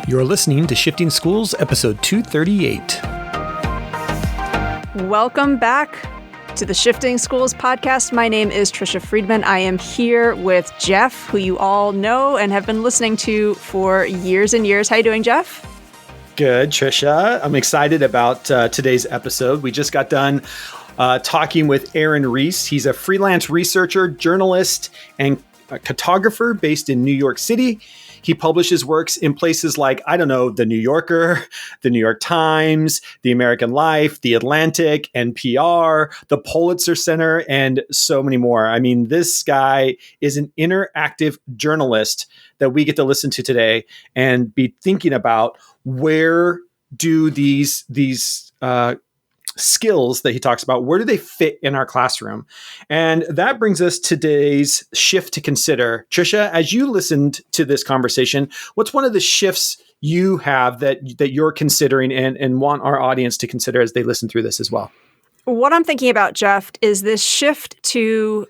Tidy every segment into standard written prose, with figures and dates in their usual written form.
You're listening to Shifting Schools, episode 238. Welcome back to the Shifting Schools podcast. My name is Trisha Friedman. I am here with Jeff, who you all know and have been listening to for years and years. How you doing, Jeff? Good, Trisha. I'm excited about today's episode. We just got done talking with Reiss. He's a freelance researcher, journalist, and a cartographer based in New York City. He publishes works in places like, The New Yorker, the New York Times, the American Life, the Atlantic, NPR, the Pulitzer Center, and so many more. I mean, this guy is an interactive journalist that we get to listen to today and be thinking about where do these skills that he talks about, where do they fit in our classroom? And that brings us to today's shift to consider. Trisha, as you listened to this conversation, what's one of the shifts you have that you're considering and want our audience to consider as they listen through this as well? What I'm thinking about, Jeff, is this shift to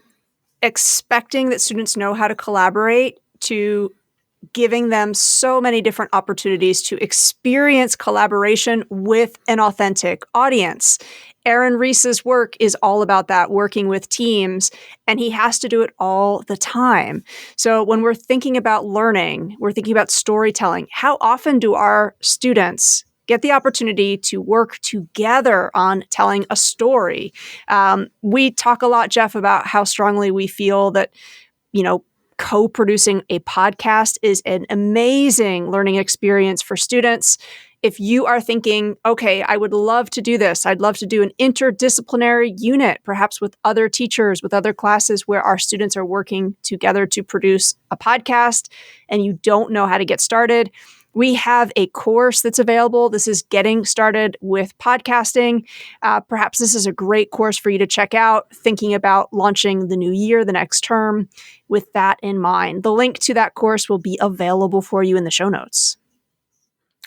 expecting that students know how to collaborate, to giving them so many different opportunities to experience collaboration with an authentic audience. Reiss's work is all about that, working with teams, and he has to do it all the time. So when we're thinking about learning, we're thinking about storytelling. How often do our students get the opportunity to work together on telling a story? We talk a lot, Jeff, about how strongly we feel that, co-producing a podcast is an amazing learning experience for students. If you are thinking, okay, I would love to do this. I'd love to do an interdisciplinary unit, perhaps with other teachers, with other classes where our students are working together to produce a podcast, and you don't know how to get started. We have a course that's available. This is Getting Started with Podcasting. Perhaps this is a great course for you to check out, thinking about launching the new year, the next term, with that in mind. The link to that course will be available for you in the show notes.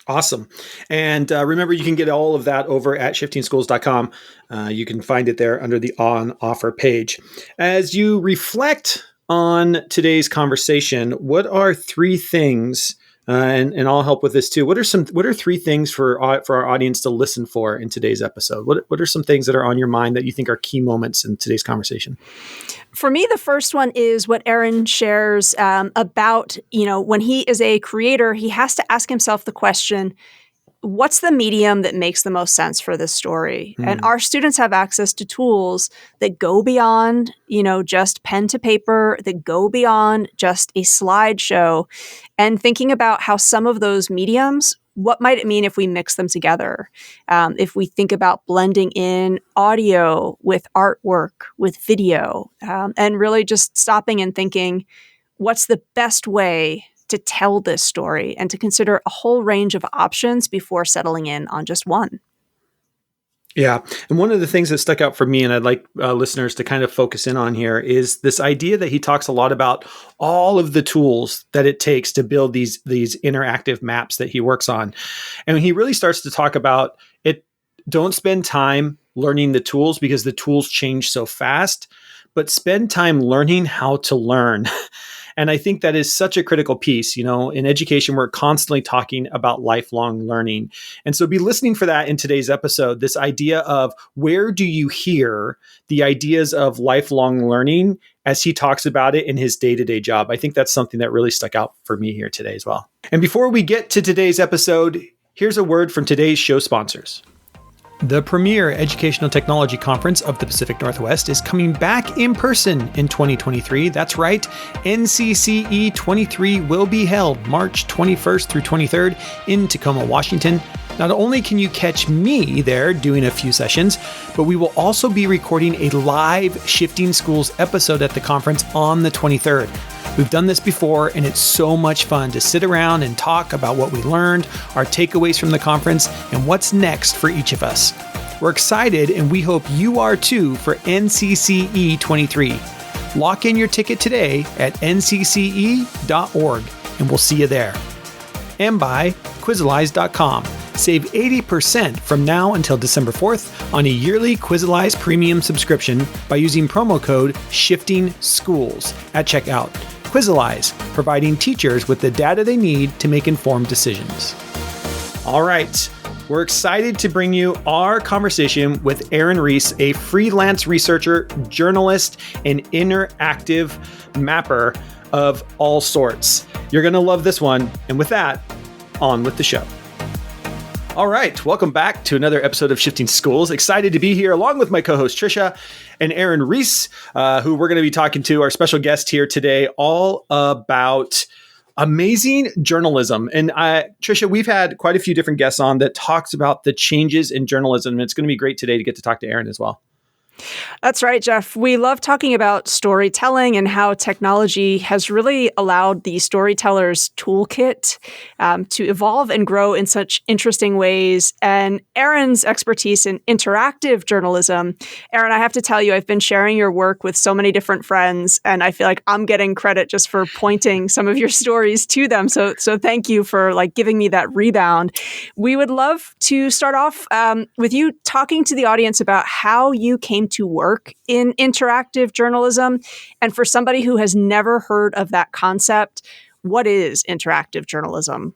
Awesome. And remember, you can get all of that over at shiftingschools.com. You can find it there under the On Offer page. As you reflect on today's conversation, what are three things and I'll help with this too. What are three things for our audience to listen for in today's episode? What are some things that are on your mind that you think are key moments in today's conversation? For me, the first one is what Aaron shares about, when he is a creator, he has to ask himself the question, what's the medium that makes the most sense for this story? And our students have access to tools that go beyond, just pen to paper, that go beyond just a slideshow. And thinking about how some of those mediums, what might it mean if we mix them together? If we think about blending in audio with artwork, with video, and really just stopping and thinking, what's the best way to tell this story, and to consider a whole range of options before settling in on just one. Yeah. And one of the things that stuck out for me, and I'd like listeners to kind of focus in on here, is this idea that he talks a lot about all of the tools that it takes to build these interactive maps that he works on. And he really starts to talk about it. Don't spend time learning the tools because the tools change so fast, but spend time learning how to learn. And I think that is such a critical piece. In education, we're constantly talking about lifelong learning. And so be listening for that in today's episode, this idea of where do you hear the ideas of lifelong learning as he talks about it in his day-to-day job. I think that's something that really stuck out for me here today as well. And before we get to today's episode, here's a word from today's show sponsors. The premier educational technology conference of the Pacific Northwest is coming back in person in 2023. That's right. NCCE 23 will be held March 21st through 23rd in Tacoma, Washington. Not only can you catch me there doing a few sessions, but we will also be recording a live Shifting Schools episode at the conference on the 23rd. We've done this before, and it's so much fun to sit around and talk about what we learned, our takeaways from the conference, and what's next for each of us. We're excited, and we hope you are too for NCCE 23. Lock in your ticket today at nccE.org, and we'll see you there. And by Quizalize.com. Save 80% from now until December 4th on a yearly Quizalize premium subscription by using promo code SHIFTINGSCHOOLS at checkout. Quizalize, providing teachers with the data they need to make informed decisions. All right. We're excited to bring you our conversation with Aaron Reiss, a freelance researcher, journalist, and interactive mapper of all sorts. You're going to love this one. And with that, on with the show. All right. Welcome back to another episode of Shifting Schools. Excited to be here along with my co-host Trisha and Aaron Reiss, who we're going to be talking to, our special guest here today, all about amazing journalism. And Trisha, we've had quite a few different guests on that talks about the changes in journalism. And it's going to be great today to get to talk to Aaron as well. That's right, Jeff. We love talking about storytelling and how technology has really allowed the storyteller's toolkit to evolve and grow in such interesting ways. And Aaron's expertise in interactive journalism. Aaron, I have to tell you, I've been sharing your work with so many different friends, and I feel like I'm getting credit just for pointing some of your stories to them. So thank you for giving me that rebound. We would love to start off with you talking to the audience about how you came to work in interactive journalism. And for somebody who has never heard of that concept, what is interactive journalism?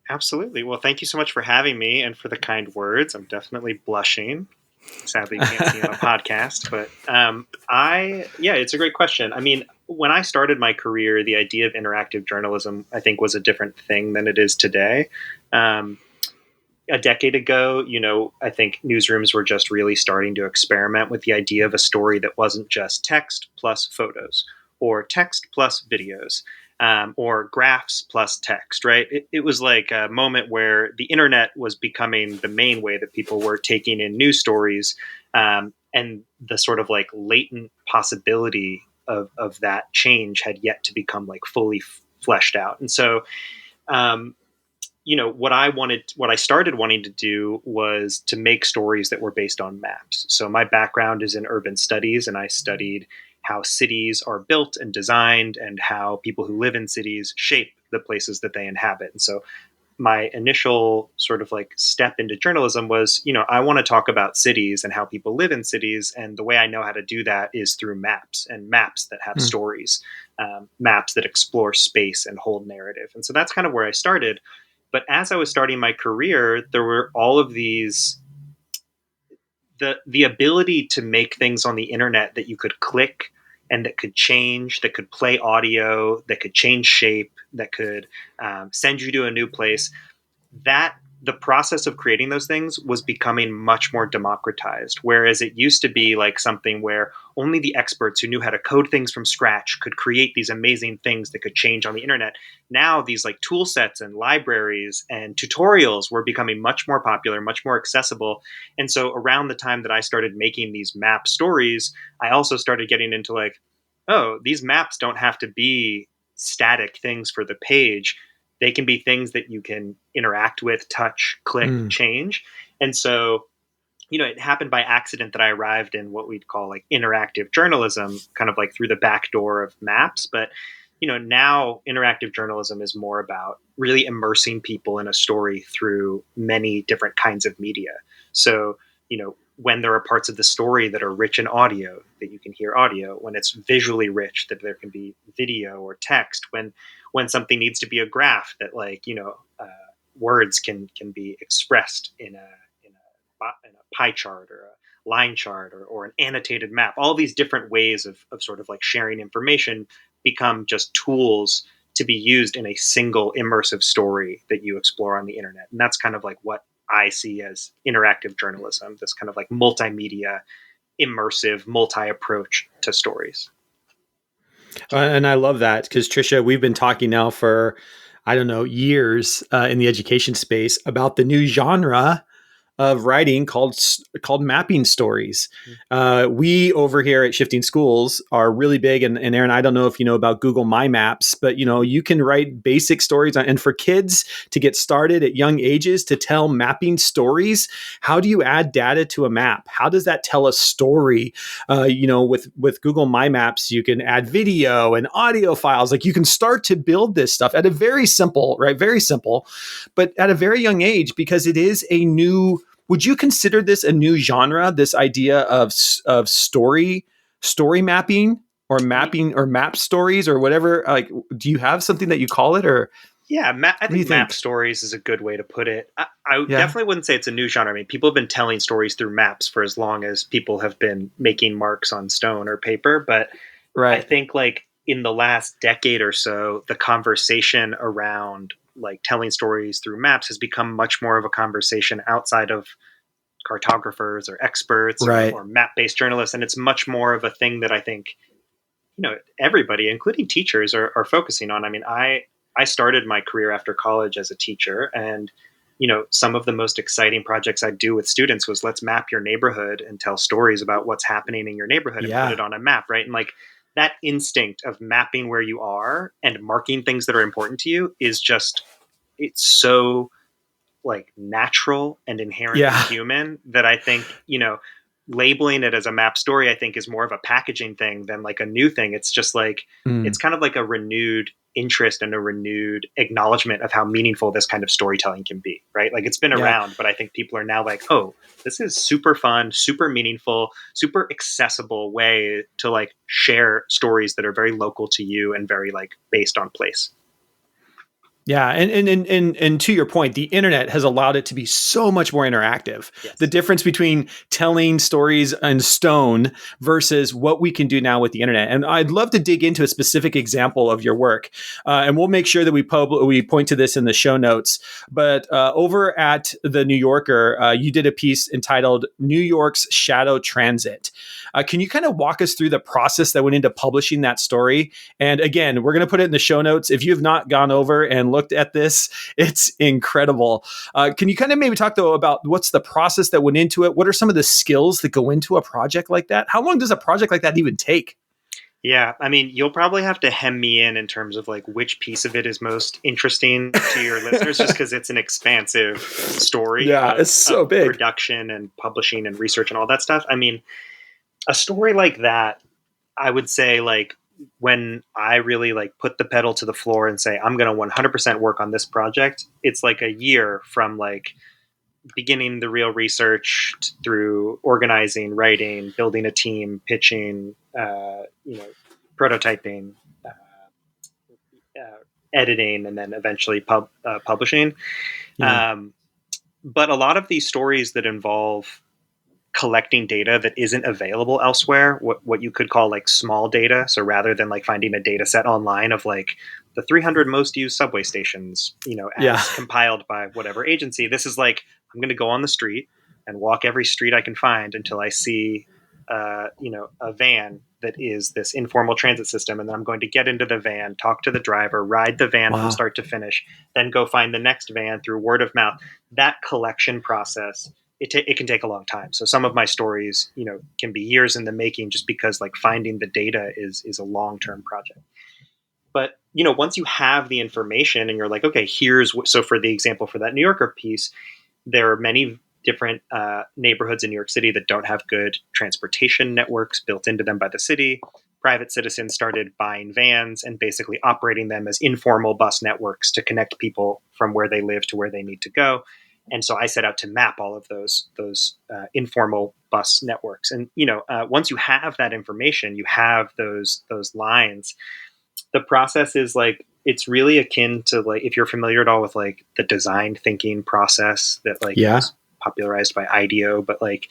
Absolutely. Well, thank you so much for having me and for the kind words. I'm definitely blushing. Sadly, you can't see on a podcast, but it's a great question. I mean, when I started my career, the idea of interactive journalism, I think, was a different thing than it is today. A decade ago, I think newsrooms were just really starting to experiment with the idea of a story that wasn't just text plus photos or text plus videos or graphs plus text, right? It was like a moment where the internet was becoming the main way that people were taking in news stories, and the sort of latent possibility of that change had yet to become fully fleshed out. And so, what I started wanting to do was to make stories that were based on maps. So my background is in urban studies, and I studied how cities are built and designed and how people who live in cities shape the places that they inhabit. And so my initial sort of step into journalism was, I want to talk about cities and how people live in cities. And the way I know how to do that is through maps, and maps that have stories, maps that explore space and hold narrative. And so that's kind of where I started. But as I was starting my career, there were all of these, the ability to make things on the internet that you could click and that could change, that could play audio, that could change shape, that could send you to a new place. That the process of creating those things was becoming much more democratized, whereas it used to be something where only the experts who knew how to code things from scratch could create these amazing things that could change on the internet. Now these tool sets and libraries and tutorials were becoming much more popular, much more accessible. And so around the time that I started making these map stories, I also started getting into these maps don't have to be static things for the page. They can be things that you can interact with, touch, click, change. And so, it happened by accident that I arrived in what we'd call interactive journalism, kind of through the back door of maps. But, now interactive journalism is more about really immersing people in a story through many different kinds of media. So, when there are parts of the story that are rich in audio, that you can hear audio, when it's visually rich, that there can be video or text, when something needs to be a graph, that words can be expressed in a pie chart or a line chart or an annotated map. All these different ways of sort of sharing information become just tools to be used in a single immersive story that you explore on the internet. And that's kind of what I see as interactive journalism, this kind of multimedia, immersive, multi-approach to stories. And I love that because, Trisha, we've been talking now for, years in the education space about the new genre of writing called mapping stories. We over here at Shifting Schools are really big, and Aaron, I don't know if you know about Google MyMaps, but you can write basic stories and for kids to get started at young ages to tell mapping stories. How do you add data to a map? How does that tell a story? With Google MyMaps, you can add video and audio files. You can start to build this stuff at a very simple, but at a very young age, because it is a new. Would you consider this a new genre? This idea of story mapping or mapping or map stories or whatever? Do you have something that you call it or? Yeah, I What do you think map think? stories is a good way to put it. I Yeah. definitely wouldn't say it's a new genre. I mean, people have been telling stories through maps for as long as people have been making marks on stone or paper. But I Right. think like in the last decade or so, the conversation around like telling stories through maps has become much more of a conversation outside of cartographers or experts Right. or map-based journalists. And it's much more of a thing that I think, everybody, including teachers, are focusing on. I mean, I started my career after college as a teacher, and some of the most exciting projects I do with students was let's map your neighborhood and tell stories about what's happening in your neighborhood and put it Yeah. on a map, right? And like that instinct of mapping where you are and marking things that are important to you is just it's so like natural and inherently Yeah. human that I think, labeling it as a map story, I think is more of a packaging thing than like a new thing. It's just like, Mm. it's kind of like a renewed interest and a renewed acknowledgement of how meaningful this kind of storytelling can be, right? Like it's been Yeah. around, but I think people are now like, oh, this is super fun, super meaningful, super accessible way to like share stories that are very local to you and very like based on place. Yeah, and to your point, the internet has allowed it to be so much more interactive. The Yes. difference between telling stories in stone versus what we can do now with the internet. And I'd love to dig into a specific example of your work, and we'll make sure that we point to this in the show notes. But over at the New Yorker, you did a piece entitled "New York's Shadow Transit." Can you kind of walk us through the process that went into publishing that story? And again, we're going to put it in the show notes. If you have not gone over and looked at this, it's incredible. Can you kind of maybe talk though about what's the process that went into it? What are some of the skills that go into a project like that? How long does a project like that even take? Yeah, I mean, you'll probably have to hem me in terms of like which piece of it is most interesting to your listeners, just because it's an expansive story Yeah, it's of so big. production and publishing and research and all that stuff. I mean, a story like that, I would say like when I really like put the pedal to the floor and say I'm going to 100% work on this project, it's like a year from like beginning the real research through organizing, writing, building a team, pitching, prototyping, uh, editing, and then eventually publishing. Yeah. Um, but a lot of these stories that involve collecting data that isn't available elsewhere, what you could call like small data. So rather than like finding a data set online of like the 300 most used subway stations, Yeah. as compiled by whatever agency, this is like I'm going to go on the street and walk every street I can find until I see, a van that is this informal transit system, and then I'm going to get into the van, talk to the driver, ride the van from Wow. start to finish, then go find the next van through word of mouth. That collection process it can take a long time. So some of my stories, can be years in the making, just because like finding the data is a long term project. But once you have the information and you're like, okay, here's what. So for the example for that New Yorker piece, there are many different neighborhoods in New York City that don't have good transportation networks built into them by the city. Private citizens started buying vans and basically operating them as informal bus networks to connect people from where they live to where they need to go. And so I set out to map all of those informal bus networks. And once you have that information, you have those lines. The process is like it's really akin to like if you're familiar at all with like the design thinking process that like Yeah. was popularized by IDEO, but like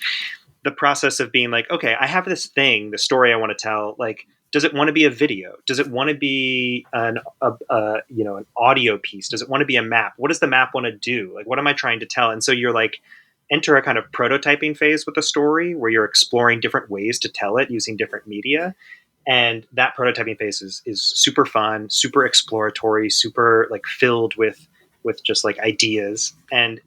the process of being like, okay, I have this thing, the story I want to tell. Like, does it want to be a video? Does it want to be an audio piece? Does it want to be a map? What does the map want to do? Like, what am I trying to tell? And so you're like, enter a kind of prototyping phase with a story where you're exploring different ways to tell it using different media. And that prototyping phase is super fun, super exploratory, super like filled with just like ideas. And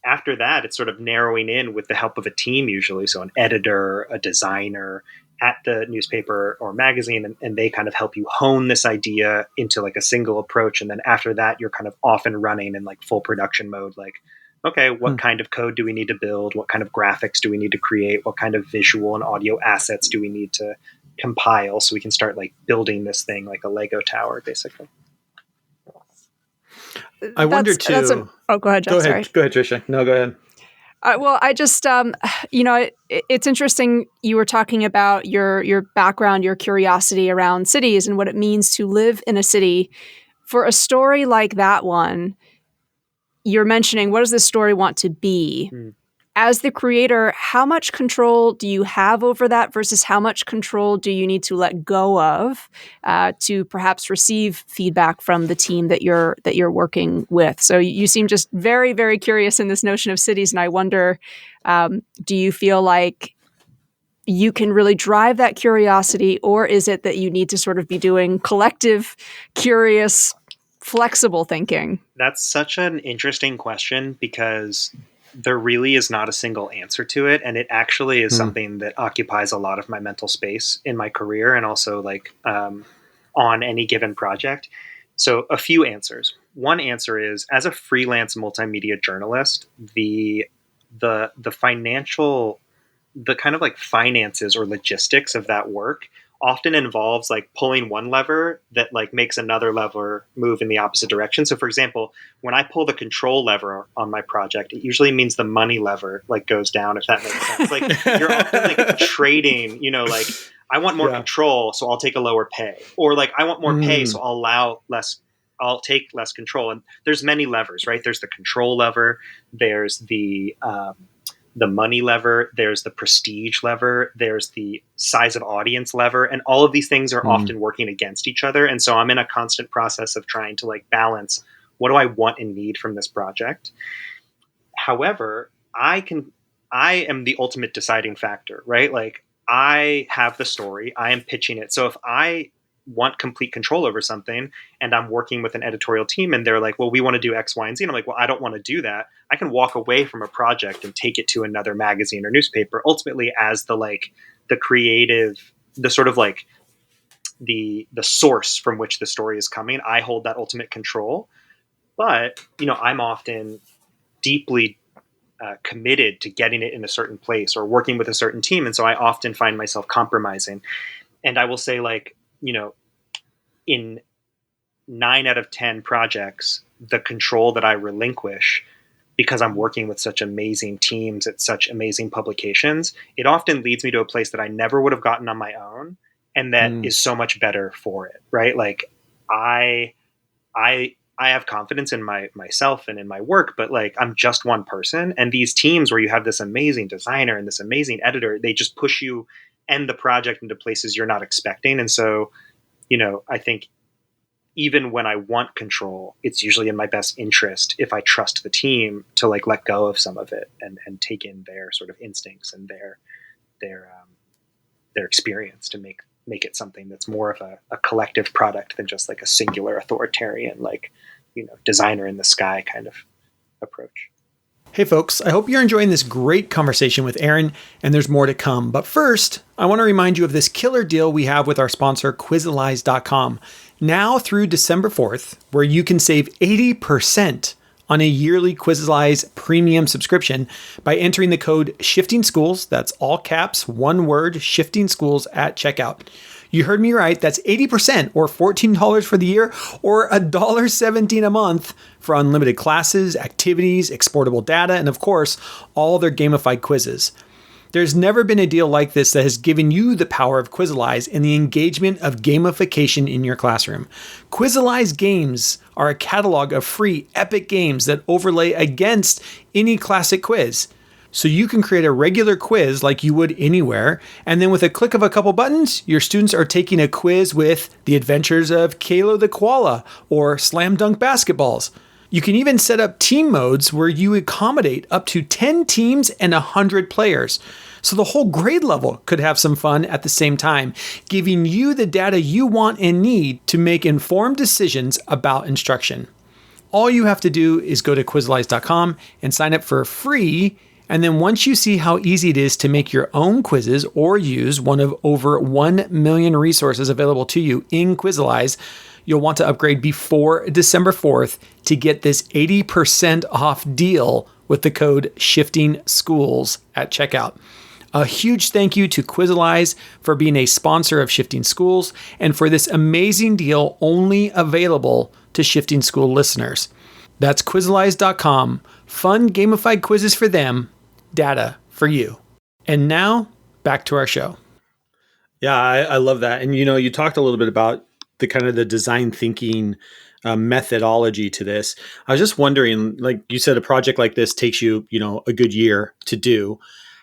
after that, it's sort of narrowing in with the help of a team, usually. So, an editor, a designer at the newspaper or magazine, and they kind of help you hone this idea into like a single approach. And then after that, you're kind of off and running in like full production mode. Like, okay, what Hmm. kind of code do we need to build? What kind of graphics do we need to create? What kind of visual and audio assets do we need to compile so we can start like building this thing like a Lego tower, basically? I wonder That's a. too. Oh, go ahead, Go Jeff. ahead. Sorry. Go ahead, Trisha. No, go ahead. Well, I just, it's interesting. You were talking about your background, your curiosity around cities and what it means to live in a city. For a story like that one, you're mentioning, what does this story want to be? As the creator, how much control do you have over that versus how much control do you need to let go of to perhaps receive feedback from the team that you're working with? So you seem just very, very curious in this notion of cities, and I wonder, do you feel like you can really drive that curiosity, or is it that you need to sort of be doing collective, curious, flexible thinking? That's such an interesting question because there really is not a single answer to it. And it actually is something that occupies a lot of my mental space in my career and also like on any given project. So a few answers. One answer is, as a freelance multimedia journalist, the financial, the kind of like finances or logistics of that work often involves like pulling one lever that like makes another lever move in the opposite direction. So for example, when I pull the control lever on my project, it usually means the money lever like goes down, if that makes sense. Like you're often like trading, you know, like I want more control, so I'll take a lower pay, or like I want more pay, so I'll take less control. And there's many levers, right? There's the control lever, there's the money lever, there's the prestige lever, there's the size of audience lever, and all of these things are often working against each other. And so I'm in a constant process of trying to like balance, what do I want and need from this project? However, I am the ultimate deciding factor, right? Like I have the story, I am pitching it. So if I want complete control over something and I'm working with an editorial team and they're like, well, we want to do X, Y, and Z. And I'm like, well, I don't want to do that. I can walk away from a project and take it to another magazine or newspaper, ultimately as the creative, the sort of like the source from which the story is coming. I hold that ultimate control, but you know, I'm often deeply committed to getting it in a certain place or working with a certain team. And so I often find myself compromising. And I will say, like, you know, in 9 out of 10 projects, the control that I relinquish because I'm working with such amazing teams at such amazing publications, it often leads me to a place that I never would have gotten on my own. And that is so much better for it, right? Like I have confidence in myself and in my work, but like I'm just one person. And these teams where you have this amazing designer and this amazing editor, they just push you and the project into places you're not expecting. And so, you know, I think even when I want control, it's usually in my best interest if I trust the team to like let go of some of it and take in their sort of instincts and their experience to make it something that's more of a collective product than just like a singular authoritarian, like, you know, designer in the sky kind of approach. Hey folks, I hope you're enjoying this great conversation with Aaron, and there's more to come. But first, I want to remind you of this killer deal we have with our sponsor, Quizalize.com. Now through December 4th, where you can save 80% on a yearly Quizalize premium subscription by entering the code SHIFTINGSCHOOLS, that's all caps, one word, SHIFTINGSCHOOLS at checkout. You heard me right. That's 80% or $14 for the year or $1.17 a month for unlimited classes, activities, exportable data, and of course, all their gamified quizzes. There's never been a deal like this that has given you the power of Quizalize and the engagement of gamification in your classroom. Quizalize games are a catalog of free epic games that overlay against any classic quiz. So you can create a regular quiz like you would anywhere, and then with a click of a couple buttons, your students are taking a quiz with the adventures of Kalo the Koala or slam dunk basketballs. You can even set up team modes where you accommodate up to 10 teams and 100 players. So the whole grade level could have some fun at the same time, giving you the data you want and need to make informed decisions about instruction. All you have to do is go to Quizalize.com and sign up for free. And then once you see how easy it is to make your own quizzes or use one of over 1 million resources available to you in Quizalize, you'll want to upgrade before December 4th to get this 80% off deal with the code SHIFTINGSCHOOLS at checkout. A huge thank you to Quizalize for being a sponsor of Shifting Schools and for this amazing deal only available to Shifting School listeners. That's Quizalize.com. Fun gamified quizzes for them, data for you. And now, back to our show. Yeah, I love that. And, you know, you talked a little bit about the kind of the design thinking methodology to this. I was just wondering, like you said, a project like this takes you, a good year to do.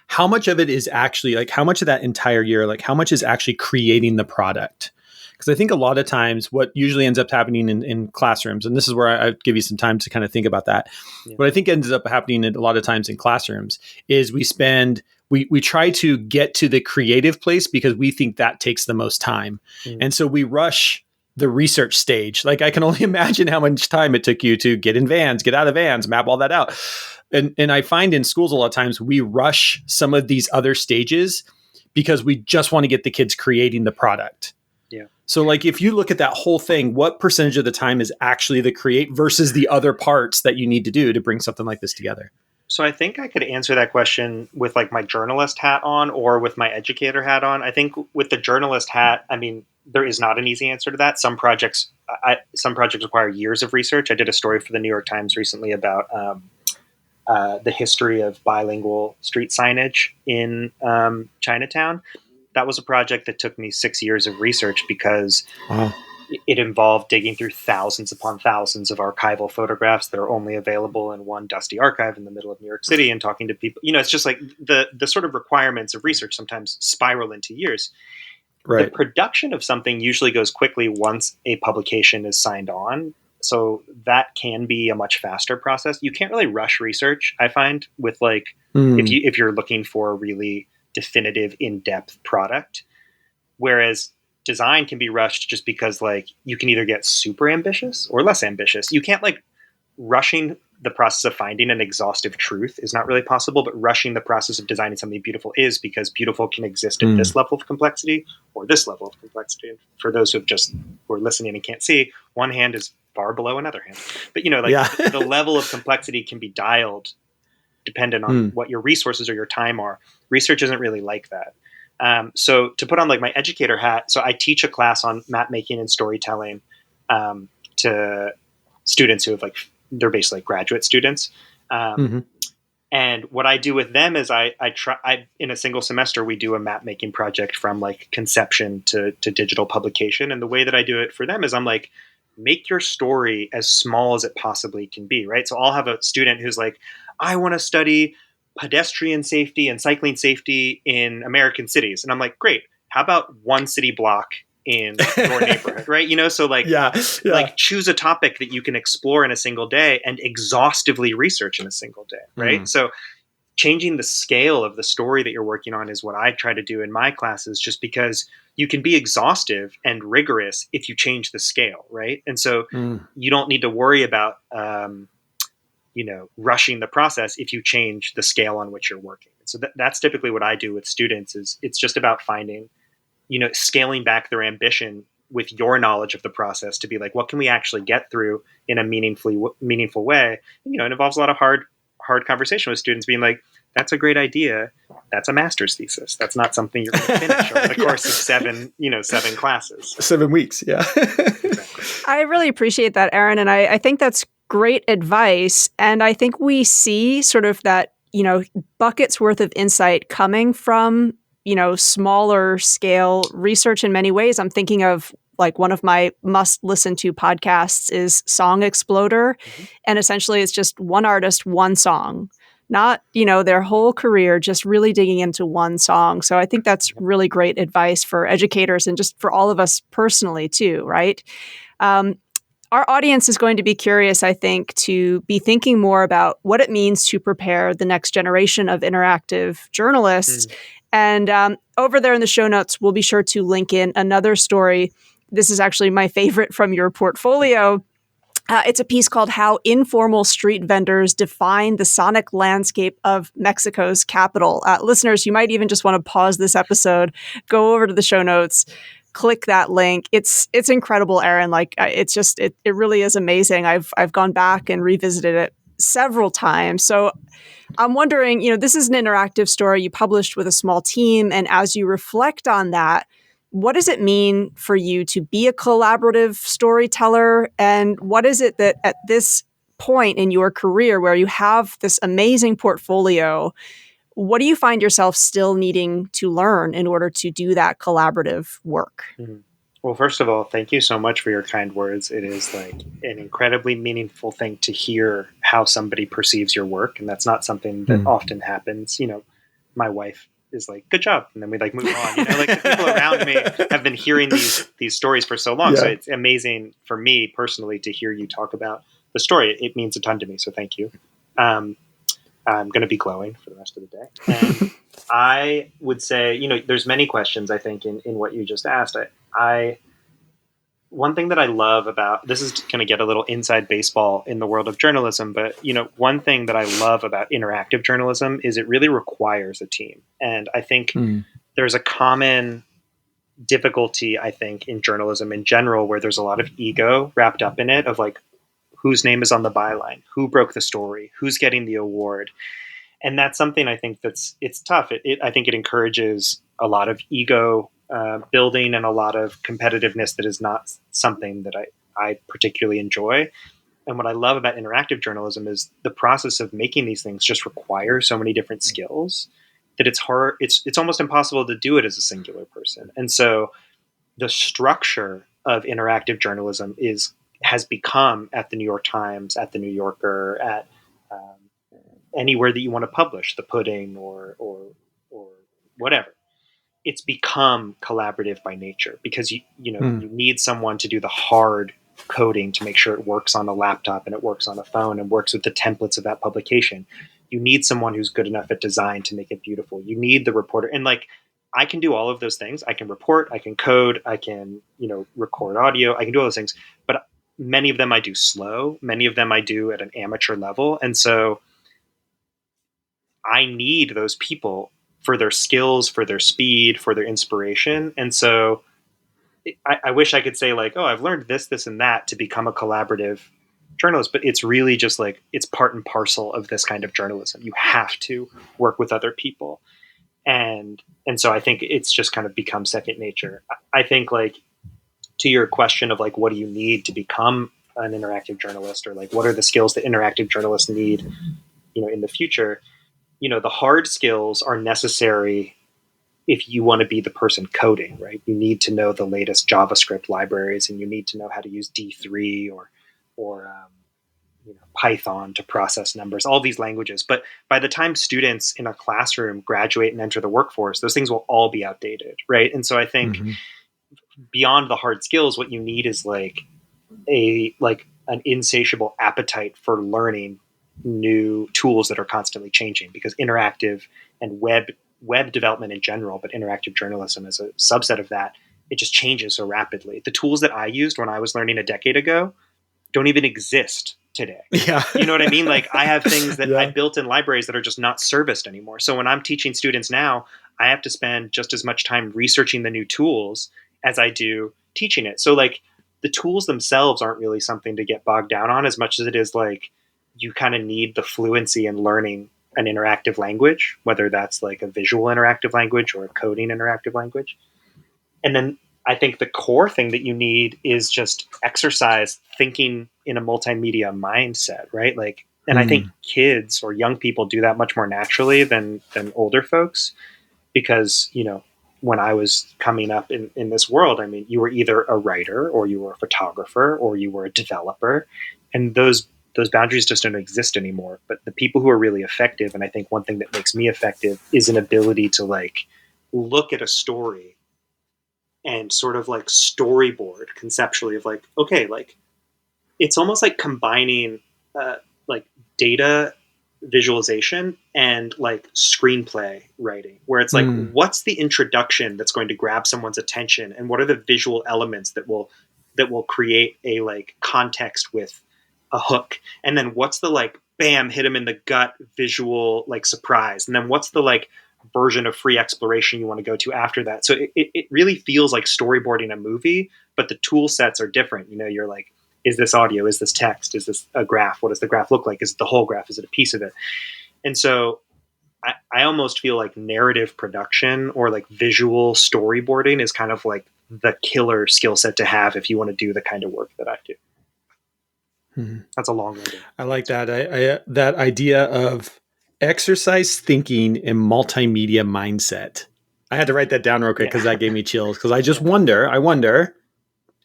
How much of it is actually like, how much of that entire year, like how much is actually creating the product? Because I think a lot of times what usually ends up happening in classrooms, and this is where I give you some time to kind of think about that. Yeah. What I think ends up happening a lot of times in classrooms is we try to get to the creative place because we think that takes the most time. And so we rush the research stage. Like I can only imagine how much time it took you to get in vans, get out of vans, map all that out. And I find in schools a lot of times we rush some of these other stages because we just want to get the kids creating the product. Yeah. So like if you look at that whole thing, what percentage of the time is actually the create versus the other parts that you need to do to bring something like this together? So I think I could answer that question with like my journalist hat on or with my educator hat on. I think with the journalist hat, I mean, there is not an easy answer to that. Some projects require years of research. I did a story for the New York Times recently about the history of bilingual street signage in Chinatown. That was a project that took me 6 years of research because it involved digging through thousands upon thousands of archival photographs that are only available in one dusty archive in the middle of New York City and talking to people. It's just like the sort of requirements of research sometimes spiral into years. Right. The production of something usually goes quickly once a publication is signed on. So that can be a much faster process. You can't really rush research, I find, with like if you're looking for a really definitive, in-depth product. Whereas design can be rushed just because like you can either get super ambitious or less ambitious. You can't like rushing the process of finding an exhaustive truth is not really possible, but rushing the process of designing something beautiful is, because beautiful can exist at this level of complexity or this level of complexity. For those who are listening and can't see, one hand is far below another hand. But the level of complexity can be dialed dependent on what your resources or your time are. Research isn't really like that. So to put on like my educator hat, so I teach a class on map making and storytelling to students who have they're basically like graduate students. And what I do with them is I try in a single semester, we do a map making project from like conception to digital publication. And the way that I do it for them is I'm like, make your story as small as it possibly can be, right? So I'll have a student who's like, I want to study pedestrian safety and cycling safety in American cities. And I'm like, great. How about one city block in your neighborhood, right? So like choose a topic that you can explore in a single day and exhaustively research in a single day, right? So changing the scale of the story that you're working on is what I try to do in my classes, just because you can be exhaustive and rigorous if you change the scale, right? And so you don't need to worry about rushing the process if you change the scale on which you're working. So that's typically what I do with students. Is it's just about finding, scaling back their ambition with your knowledge of the process to be like, what can we actually get through in a meaningful way? It involves a lot of hard conversation with students being like, that's a great idea. That's a master's thesis. That's not something you're going to finish over the course of seven classes. 7 weeks. Yeah. Exactly. I really appreciate that, Aaron. And I think that's great advice. And I think we see sort of that, buckets worth of insight coming from, smaller scale research in many ways. I'm thinking of like one of my must listen to podcasts is Song Exploder. And essentially it's just one artist, one song, not, their whole career, just really digging into one song. So I think that's really great advice for educators and just for all of us personally too, right? Our audience is going to be curious, I think, to be thinking more about what it means to prepare the next generation of interactive journalists. And over there in the show notes, we'll be sure to link in another story. This is actually my favorite from your portfolio. It's a piece called How Informal Street Vendors Define the Sonic Landscape of Mexico's Capital. Listeners, you might even just want to pause this episode, go over to the show notes, click that link. It's incredible, Aaron. Like it really is amazing. I've gone back and revisited it several times. So I'm wondering, this is an interactive story you published with a small team. And as you reflect on that, what does it mean for you to be a collaborative storyteller? And what is it that at this point in your career where you have this amazing portfolio, what do you find yourself still needing to learn in order to do that collaborative work? Well, first of all, thank you so much for your kind words. It is like an incredibly meaningful thing to hear how somebody perceives your work, and that's not something that Hmm. often happens. My wife is like, "Good job," and then we like move on. Like the people around me have been hearing these stories for so long, so Yeah. it's amazing for me personally to hear you talk about the story. It means a ton to me, so thank you. Um, I'm going to be glowing for the rest of the day, and I would say, there's many questions I think in what you just asked. I One thing that I love about this is going to get a little inside baseball in the world of journalism, but one thing that I love about interactive journalism is it really requires a team. And I think Mm. there's a common difficulty, I think, in journalism in general, where there's a lot of ego wrapped up in it of like whose name is on the byline, who broke the story, who's getting the award. And that's something I think it's tough. I think it encourages a lot of ego building and a lot of competitiveness that is not something that I particularly enjoy. And what I love about interactive journalism is the process of making these things just requires so many different skills that it's hard. It's almost impossible to do it as a singular person. And so the structure of interactive journalism has become at the New York Times, at the New Yorker, at anywhere that you want to publish the pudding or whatever. It's become collaborative by nature because Mm. you need someone to do the hard coding to make sure it works on a laptop and it works on a phone and works with the templates of that publication. You need someone who's good enough at design to make it beautiful. You need the reporter, and like I can do all of those things. I can report, I can code, I can record audio, I can do all those things, but many of them I do slow, many of them I do at an amateur level. And so I need those people for their skills, for their speed, for their inspiration. And so I wish I could say like, oh, I've learned this, this, and that to become a collaborative journalist, but it's really just like it's part and parcel of this kind of journalism. You have to work with other people, and so I think it's just kind of become second nature. I think like to your question of like, what do you need to become an interactive journalist, or like what are the skills that interactive journalists need, in the future? The hard skills are necessary if you want to be the person coding, right? You need to know the latest JavaScript libraries, and you need to know how to use D3 or Python to process numbers, all these languages. But by the time students in a classroom graduate and enter the workforce, those things will all be outdated, right? And so I think Mm-hmm. beyond the hard skills, what you need is an insatiable appetite for learning new tools that are constantly changing, because interactive and web development in general, but interactive journalism as a subset of that, it just changes so rapidly. The tools that I used when I was learning a decade ago don't even exist today. Yeah. You know what I mean? Like I have things that I Yeah. built in libraries that are just not serviced anymore. So when I'm teaching students now, I have to spend just as much time researching the new tools as I do teaching it. So like the tools themselves aren't really something to get bogged down on as much as it is like you kind of need the fluency in learning an interactive language, whether that's like a visual interactive language or a coding interactive language. And then I think the core thing that you need is just exercise thinking in a multimedia mindset, right? Like, and I think Mm. kids or young people do that much more naturally than older folks, because when I was coming up in this world, I mean, you were either a writer or you were a photographer or you were a developer, and those boundaries just don't exist anymore. But the people who are really effective, and I think one thing that makes me effective is an ability to like look at a story and sort of like storyboard conceptually of like, okay, like it's almost like combining like data visualization and like screenplay writing, where it's like, Mm. what's the introduction that's going to grab someone's attention, and what are the visual elements that will create a like context with a hook, and then what's the like bam hit them in the gut visual like surprise, and then what's the like version of free exploration you want to go to after that. So it really feels like storyboarding a movie, but the tool sets are different. You're like, is this audio, is this text, is this a graph, what does the graph look like, is it the whole graph, is it a piece of it? And so I almost feel like narrative production or like visual storyboarding is kind of like the killer skill set to have if you want to do the kind of work that I do. Mm. That's a long-winded I like answer. that. That idea of exercise thinking and multimedia mindset. I had to write that down real quick Yeah. because that gave me chills. Because I just Yeah. wonder. I wonder.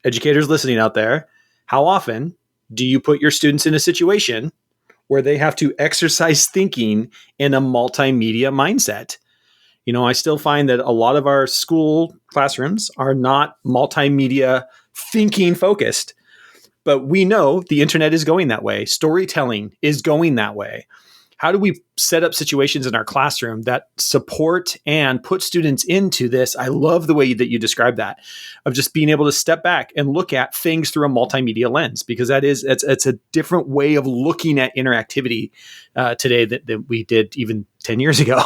educators listening out there, how often do you put your students in a situation where they have to exercise thinking in a multimedia mindset? I still find that a lot of our school classrooms are not multimedia thinking focused, but we know the internet is going that way. Storytelling is going that way. How do we set up situations in our classroom that support and put students into this? I love the way that you describe that, of just being able to step back and look at things through a multimedia lens, because it's a different way of looking at interactivity today that we did even 10 years ago.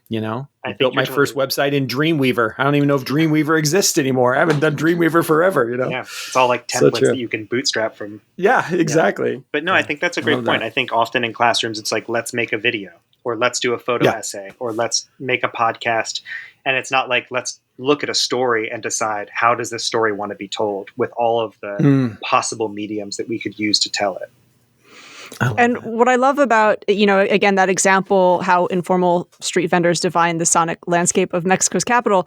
I built my first website in Dreamweaver. I don't even know if Dreamweaver exists anymore. I haven't done Dreamweaver forever. Yeah, it's all like templates that you can bootstrap from. Yeah, exactly. Yeah. But no, I think that's a great point. I think often in classrooms, it's like, let's make a video, or let's do a photo essay, or let's make a podcast. And it's not like, let's look at a story and decide, how does this story want to be told, with all of the possible mediums that we could use to tell it. And what I love about, again, that example, how informal street vendors define the sonic landscape of Mexico's capital,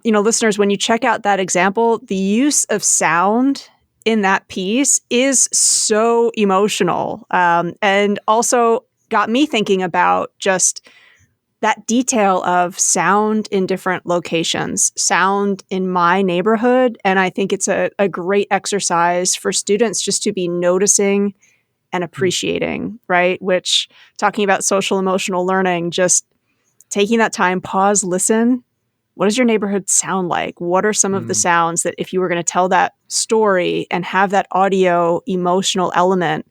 listeners, when you check out that example, the use of sound in that piece is so emotional, and also got me thinking about just that detail of sound in different locations, sound in my neighborhood. And I think it's a great exercise for students just to be noticing and appreciating, right? Which, talking about social emotional learning, just taking that time, pause, listen. What does your neighborhood sound like? What are some of the sounds that, if you were going to tell that story and have that audio emotional element,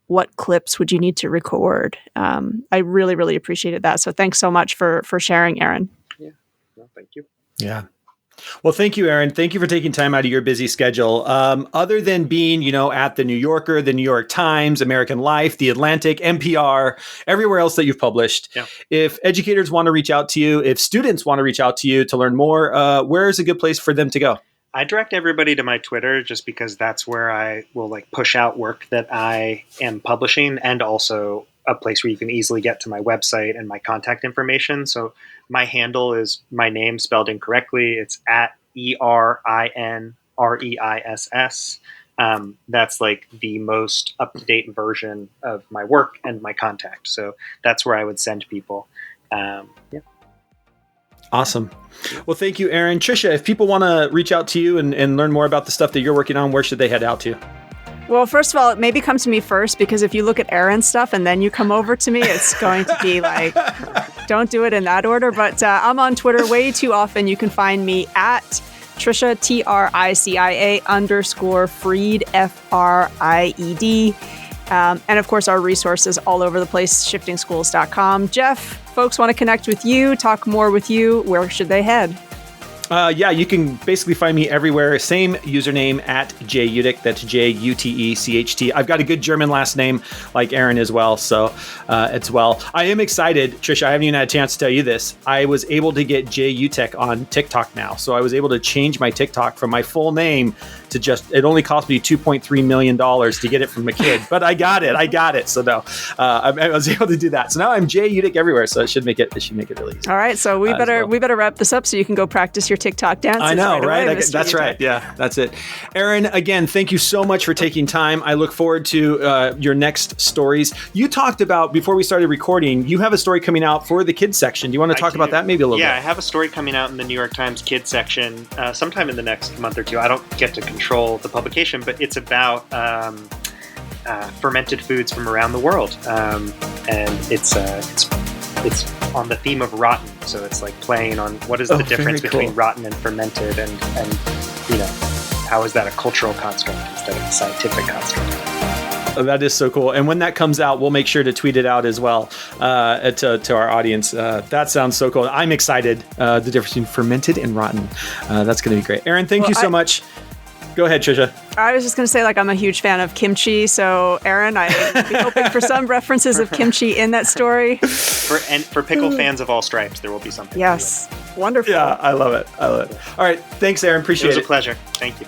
what clips would you need to record? I really, really appreciated that. So thanks so much for sharing, Aaron. Yeah, well, thank you. Yeah. Well, thank you, Aaron. Thank you for taking time out of your busy schedule. Other than being, at the New Yorker, the New York Times, American Life, The Atlantic, NPR, everywhere else that you've published, if educators want to reach out to you, if students want to reach out to you to learn more, where is a good place for them to go? I direct everybody to my Twitter, just because that's where I will push out work that I am publishing, and also a place where you can easily get to my website and my contact information. So my handle is my name spelled incorrectly. It's at ERINREISS. That's the most up-to-date version of my work and my contact. So that's where I would send people. Awesome. Well, thank you, Aaron. Trisha, if people want to reach out to you and learn more about the stuff that you're working on, where should they head out to? Well, first of all, maybe come to me first, because if you look at Aaron's stuff and then you come over to me, it's going to be don't do it in that order. But I'm on Twitter way too often. You can find me at Trisha, TRICIA _Fried, FRIED. And of course, our resources all over the place, shiftingschools.com. Jeff, folks want to connect with you, talk more with you. Where should they head? You can basically find me everywhere. Same username at JUTECH. That's JUTECHT. I've got a good German last name like Aaron as well. So I am excited, Trisha. I haven't even had a chance to tell you this. I was able to get JUTECH on TikTok now. So I was able to change my TikTok from my full name to it only cost me $2.3 million to get it from a kid, but I got it. So no, I was able to do that. So now I'm JUTECH everywhere. So it should make it really easy. All right. So we better wrap this up so you can go practice your TikTok dances. I know, right? That's right. Yeah, that's it. Aaron, again, thank you so much for taking time. I look forward to your next stories. You talked about, before we started recording, you have a story coming out for the kids section. Do you want to talk about that maybe a little bit? Yeah, I have a story coming out in the New York Times kids section sometime in the next month or two. I don't get to control the publication, but it's about fermented foods from around the world. And it's on the theme of rotten. So it's playing on what is the difference between rotten and fermented, and how is that a cultural construct instead of a scientific construct? That is so cool. And when that comes out, we'll make sure to tweet it out as well to our audience. That sounds so cool. I'm excited. The difference between fermented and rotten. That's going to be great. Aaron, thank you so much. Go ahead, Trisha. I was just going to say, I'm a huge fan of kimchi. So, Aaron, I'd be hoping for some references of kimchi in that story. For pickle fans of all stripes, there will be something. Yes. Wonderful. Yeah, I love it. All right. Thanks, Aaron. Appreciate it. It was a pleasure. Thank you.